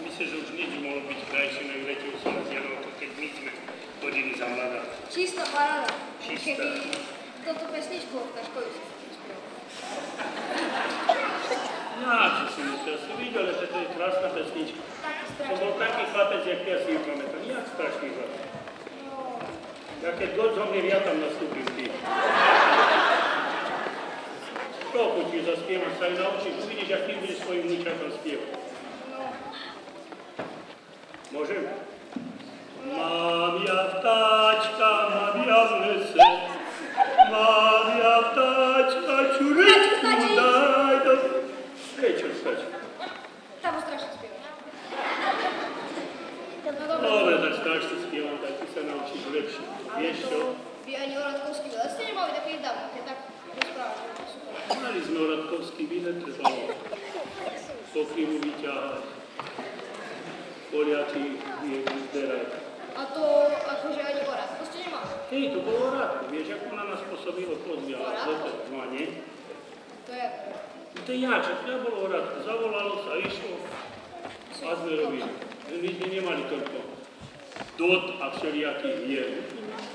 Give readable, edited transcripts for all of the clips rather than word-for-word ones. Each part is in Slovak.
si myslím, že už nič mohlo byť krajšie na Ivete u Salesianov, ako keď my sme chodili za mladá. Čistá paráda. Čistá. Keby toto pesničku v Taškovi si spieval. Čo si myslel, si videl, že to je krásna pesnička. Som bol taký chlapec, jak ty asi ju pamätám. Nijak strašný chlapec. Ja keď God zomrie, ja tam nastúpim ty. Trochu ti zaspievam, sa aj naučím. Uvidíš, ak ty budeš svojim vnúčatom spievať. Môžem? Mám ja vtáčka, mám ja v lese. Mám ja vtáčka, čurečku daj do... Prečo stačí? Tam ho strašne spievaš. Dobre, tak strašne spievam, tak ty sa naučíš lepšie. Vieš čo? Vy ani Oradkovský výlet ste nemali taký dávno, keď tak rozprávaš. Mali sme Oradkovský výlet, trebalo pokryvu vyťahať. Poliaci je zberať. A to akože ani Oradko ste nemali? Hej, to bolo Oradko. Vieš, ako na nás pôsobilo pozviala. No a nie? To je... To je Jáček, to bolo Oradko. Zavolalo sa, išlo a sme robili. My sme nemali toľko dot a všelijakých hier.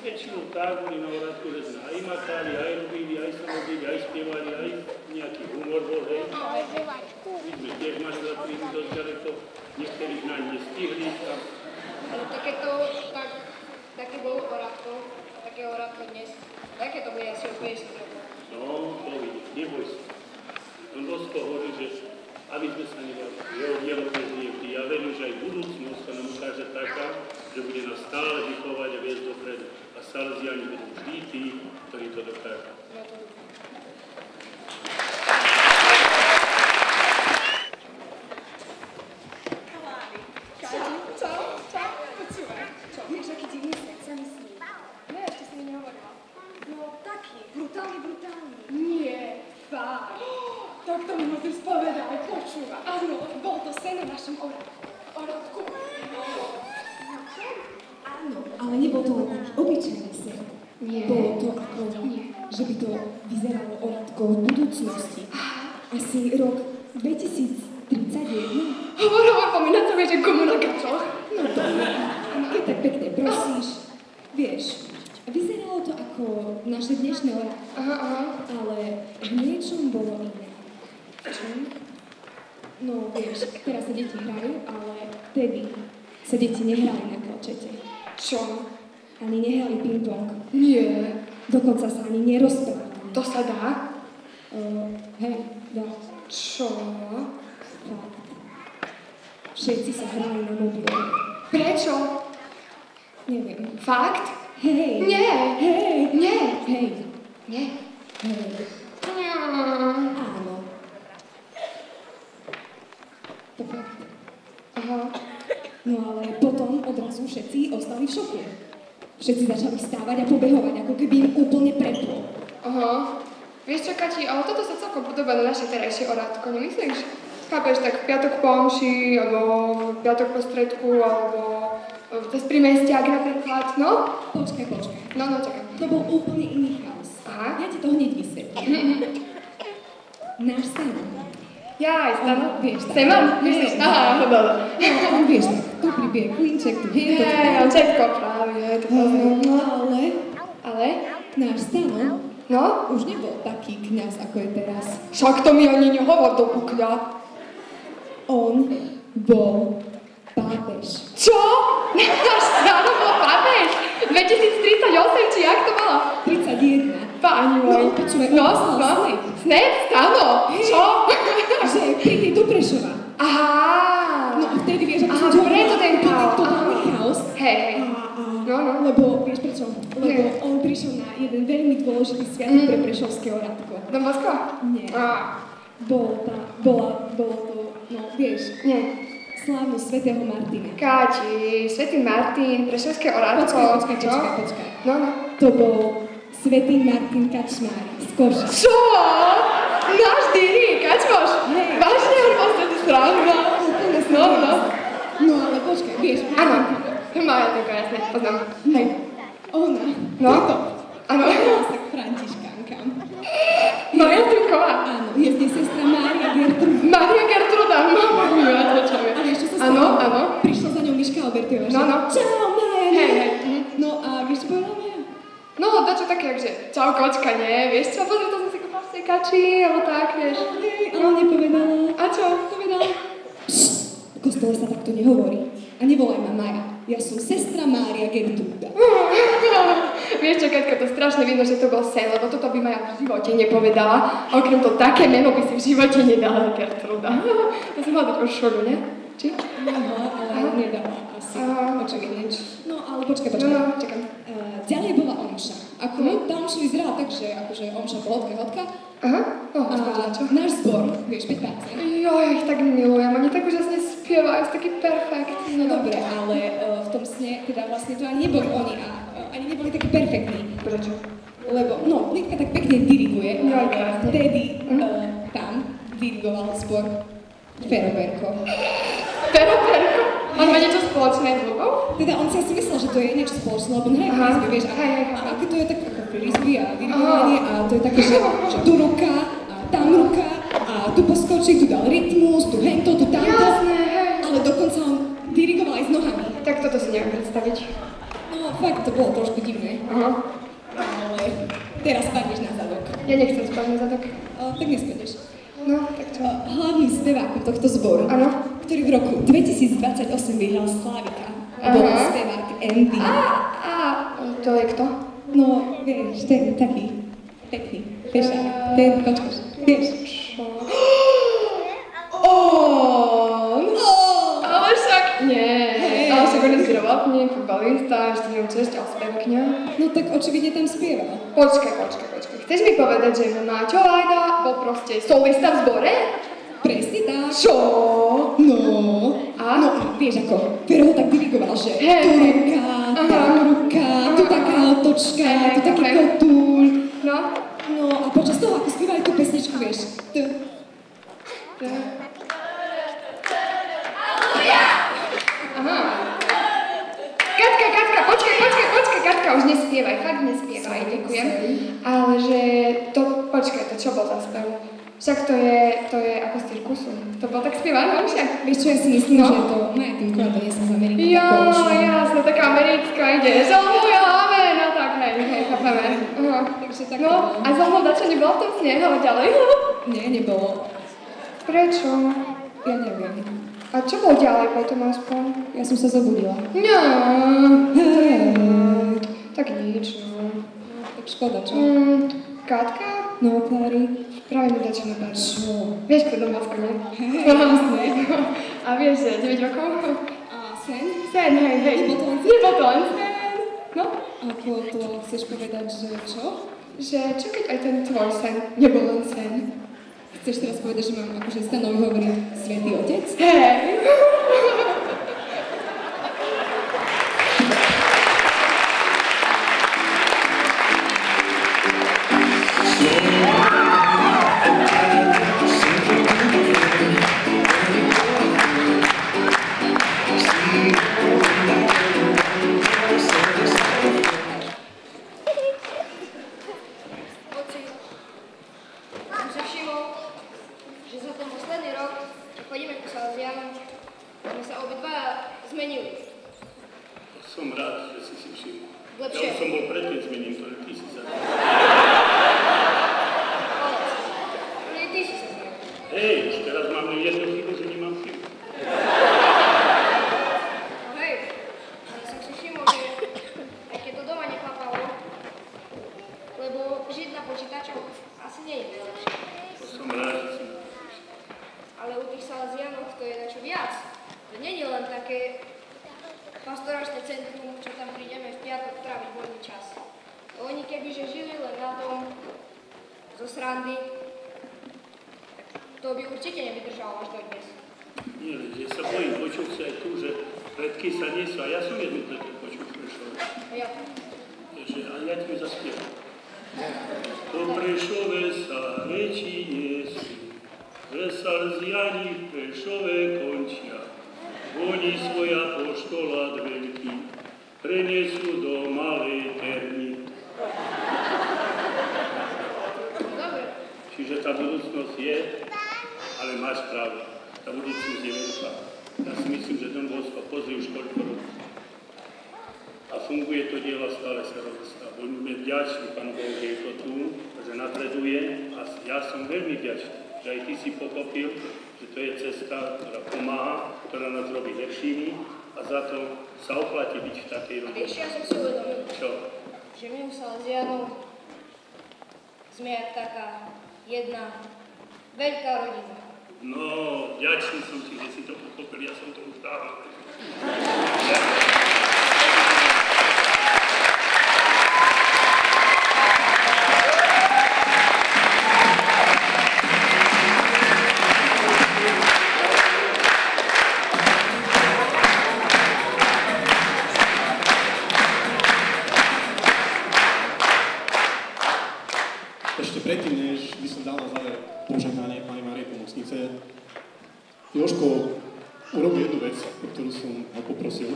Väčšinou tak boli na Oradku, že sme aj makali, aj robili, aj sa robili, aj spievali, aj nejaký humor bol, hej. My sme tiež mali za príjmu dosť ďaleko, niektorých na ne stihli tam. Ale takéto, tak, také bolo Oradko, také Oradko dnes. Také to bude asi o 50 rokov. No, to vidíš, neboj sa. On Bosko hovorí, že aby sme sa nebali. Jeho dielo bez niekdy. Ja verím, že aj budúcnosť sa nám ukáže taká, že bude nás stále vychovať a viesť dopredu. A Salesiani budú vždy tí, ktorí to dokážu. Tak to mi môžeš povedať, počúva. Áno, bol to sen na našom Oradku. Áno, ale nebol to len taký obyčajný sen. Nie. Bolo to ako, že by to vyzeralo Oradko v budúcnosti. Asi rok 2031. Hovor, pomínať sa vieš, že komu na gačoch. No to keď tak pekne prosíš. Vieš, vyzeralo to ako naše dnešné Oradko. Ale v niečom bolo iné. Čom? No, vieš, teraz sa deti hrajú, ale vtedy sa deti nehrali na kalčete. Čo? Ani nehrali ping-pong. Nie. Dokonca sa ani nerozprávali. To sa dá? Hej, dá. Čo? Fakt. Všetci sa hrali na mobilách. Prečo? Neviem. Fakt? Hej. Nie. Hej. Nie. Hej. Nie. Hej. Áno. To fakt. Aha. No ale potom odrazu všetci ostali v šoku. Všetci začali stávať a pobehovať, ako keby im úplne preplo. Aha. Vieš čo, Kati, ale toto sa celkom podobá na naše terajšie Oradko, nemyslíš? Chápeš, tak v piatok po omši, alebo v piatok po stredku, alebo cez prímestiak napríklad, no? Počkaj. No, čakaj. To bol úplne iný chaos. Aha. Ja ti to hneď vysvetlím. Náš Stano. Jaj, Stano? Vieš, tak. Stano? Myslíš? Aha, dobre. No, vieš, tu pribije klinček, tu je to. Hej, všetko práve, to poznám. No, ale náš Stano, no? Už nebol taký kňaz, ako je teraz. Však to mi ani nehovor do pukľa. On bol pápež. Čo? Náš Stano bol pápež? 2038, či jak to bolo? 31. Páni môj. No, počúvaj, Snap? Stano? Čo? Že príde do Prešova. Aha. No a vtedy vieš, ako som preto ten chaos. Hej. No. Lebo, vieš prečo? Lebo on prišiel na jeden veľmi dôležitý sviatok pre Prešovské Oradko. Don Bosco? Nie. Bolo to, no vieš, slávnu svätého Martina. Káči, svätý Martin, Prešovské Oradko. Počkaj. No. To bol svätý Martin Kačmár z Korša. Čo? Náš dýry, Kačmoš? Vážne, on podstate sranda. No. No, ale počkaj, vieš. Áno. Moja týka, jasne, poznám. Hej. Ona. No? Áno. Ona sa k Františkánkam. Moja týková? Áno, je z nej sestra Mária Gertruda. Mária Gertruda, no, ja to čo vie. A vieš, čo sa stalo? čau, Maja, Hej. No a vieš, čo povedala Maja? No, dačo také, že čau, kočka, nie? Vieš čo, pozri, to som si kúpala v stekači, alebo tak, vieš. Hej, ale nepovedala. A čo? Povedala? V kostole sa takto nehovorí. A nevolaj ma Maja. Ja som sestra Mária Gertrúda. Vieš čo, Katka, to strašne vidno, že to bol sen, lebo toto by Maja v živote nepovedala. A okrem toho, také meno by si v živote nedala, Gertrúda. To si mala dať o šoru, ne? Či? Mohla, ale nedala asi. Očakaj, no, ale počkaj. No, čakám. Ďalej bola omša. Tá omša vyzerala tak, že akože omša pohodka. Aha. A náš zbor, vieš, 5%. Jo, ja ich tak milujem, oni tak úžasne spievajú, sú takí perfektní. No dobre, ale v tom sne, teda vlastne to ani neboli oni a ani neboli takí perfektní. Prečo? Lebo, no, Lidka tak pekne diriguje, Jo, ale krásne. vtedy tam dirigoval zbor Feroberko. Feroberko? On má niečo spoločné s hudbou? Teda on si asi myslel, že to je niečo spoločné, lebo on hraje frisbee, vieš, a keď to je tak ako frisbee a dirigovanie a to je také, že tu ruka a tam ruka a tu poskočí, tu dal rytmus, tu hento, tu tamto. Jasné, hej. Ale dokonca on dirigoval aj s nohami. Tak toto si neviem predstaviť. No fakt, to bolo trošku divné. Aha. Ale teraz spadneš na zadok. Ja nechcem spať na zadok. Tak nespadneš. No, tak čo? Hlavným spevákom tohto zboru, Áno. ktorý v roku 2028 vyhral Slávika, bol spevák Andy. To je kto? No, vieš, ten taký pekný, fešák, ten kočkoš, vieš. Ale však nie. Ale však on je zdravotník, futbalista, ešte neviem čo ešte, ale spevakňa. No tak očividne tam spieval. Počkaj. Chceš mi povedať, že Máťo Lajda bol proste solista v zbore? Presne tak. Čo? No. A? No a vieš ako, Fero ho tak dirigoval, že Hej. tu ruka, tam ruka, tu taká otočka, tu taký kotúľ. No? No a počas toho, ako spievali tú pesničku, vieš, Aha. Katka, počkaj, Katka, už nespievaj, fakt nespievaj, ďakujem. Ale že to, počkaj, to čo bol za spev? Však to je ako z cirkusu. To bol tak spievané, však? vieš čo, ja si myslím, že to Maja Tinková doniesla z Ameriky. Jo, jasno, taká americká ide. Zahujame, no tak, hej, chápeme. Takže tak No, a Zohľada, čo nebolo v tom sne, ale ďalej? Nie, nebolo. Prečo? Ja neviem. A čo bol ďalej potom aspoň? Ja som sa zobudila. Nie. Hej. Tak nič, no. Tak škoda, čo? Katka? No, Klári. Práve mi dačo napadlo. Čo? Vieš, kto dom Bosko, nie? Jasné. A vieš, že 9 rokov? A sen? Sen, hej. Nebo to len sen. No? Ako to chceš povedať, že čo? Že čo keď aj ten tvoj sen nebol len sen? Chceš teraz povedať, že mám akože stanovi hovorí Svätý Otec? Hej. Som rád, že si všimol. Ja už som bol predtým zmením, to ty si sa... Ty si sa zmenil. Hej, už teraz mám len jednu chybu, že nemám chybu. No hej, ale som si všimol, že aj keď to doma neklapalo, lebo žiť na počítačoch asi nie je najlepšie. Som rád, že si... Ale u tých Salesianov to je niečo viac. To nie je len také pastoračné centrum, čo tam prídeme v piatok tráviť voľný čas. Oni kebyže žili len na tom zo srandy, to by určite nevydržalo až do dnes. Nie, ja sa bojím, počul si aj tu, že predky sa nesú, a ja som jednu predku počul Prešov. A ja. A ja ti mi zaspievam. Po Prešove sa reči nesú, že Salesiani v Prešove končia. Oni svoja poštola dverky prenesú do malej Terny. Dobre. Čiže tá budúcnosť je, ale máš pravdu. Tá budúcnosť je veľká. Ja si myslím, že Don Bosco, pozri už koľko rokov. funguje to dielo, stále sa rozrastá. Buďme vďační Pánu Bohu, že je to tu, že napreduje a ja som veľmi vďačný, že aj ty si pochopil, že to je cesta, ktorá pomáha, ktorá nás robí lepšími a za to sa oplatí byť v takej rodine. Vieš, ja som si uvedomil, Čo? že my u Salesianov sme jak taká jedna veľká rodina. No, vďačný som ti, že si to pochopil, ja som to už dávno. Ešte predtým, než by som dal na záver požehnanie Panny Márie Pomocnice, Jožko urobil jednu vec, o ktorú som ho poprosil.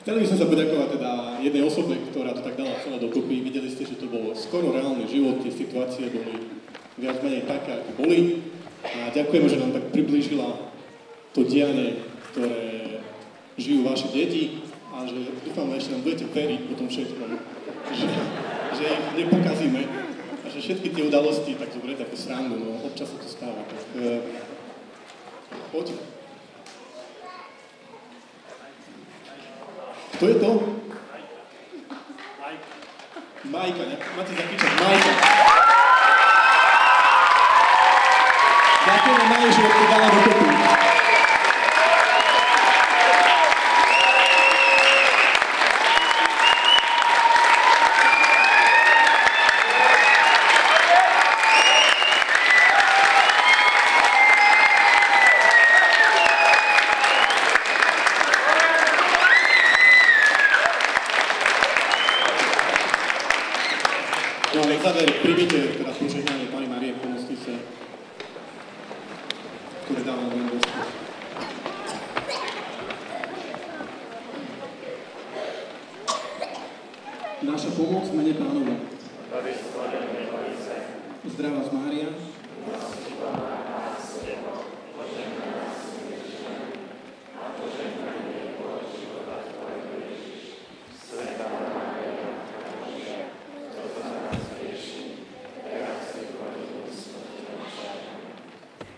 Chceli by som sa poďakovať teda jednej osobe, ktorá to tak dala celé dokopy. Videli ste, že to bol skoro reálny život, tie situácie boli viac menej také, ako boli. A ďakujeme, že nám tak priblížila to dianie, ktoré žijú vaše deti. A že dúfam, že nám budete veriť po tom všetkom, že ich nepokazíme a že všetky tie udalosti tak zoberiete ako srandu, no občas sa to stáva. Tak poď. Kto je to? Majka, máte zakričať Majka. Ďakujeme Maj, že to dala do toku. No a na záver príjmite teda požehnanie Panny Márie Pomocnice, ktoré dávam do nebesku. Naša pomoc v mene Pánova. Zdravá z Mária.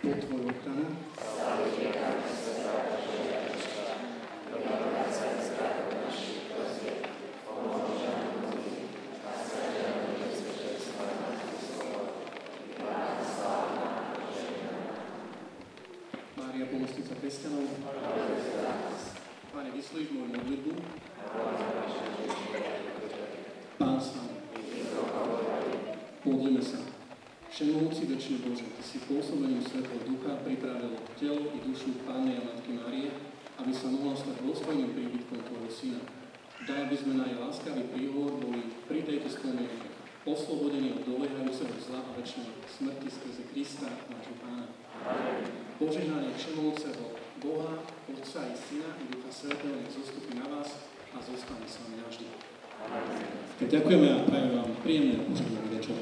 Pod tvojou ochranou. Mária, pomocnica kresťanov. Pane, vyslíš moju modlitbu. Pán s nami. Modlíme sa. Všemohúci večný Bože, Ty si pôsobením Svätého Ducha pripravil telo i dušu Panny a Matky Márie, aby sa mohla stať dôstojným príbytkom Tvojho Syna. Daj, aby sme na jej láskavý príhovor boli pri tejto spomienke oslobodení od doliehajúceho zla a večnej smrti skrze Krista, nášho Pána. Požehnanie všemohúceho Boha, Otca i Syna i Ducha Svätého nech zostupí na vás a zostane s vami navždy. Tak ďakujeme a prajem vám príjemné požehnaný večer.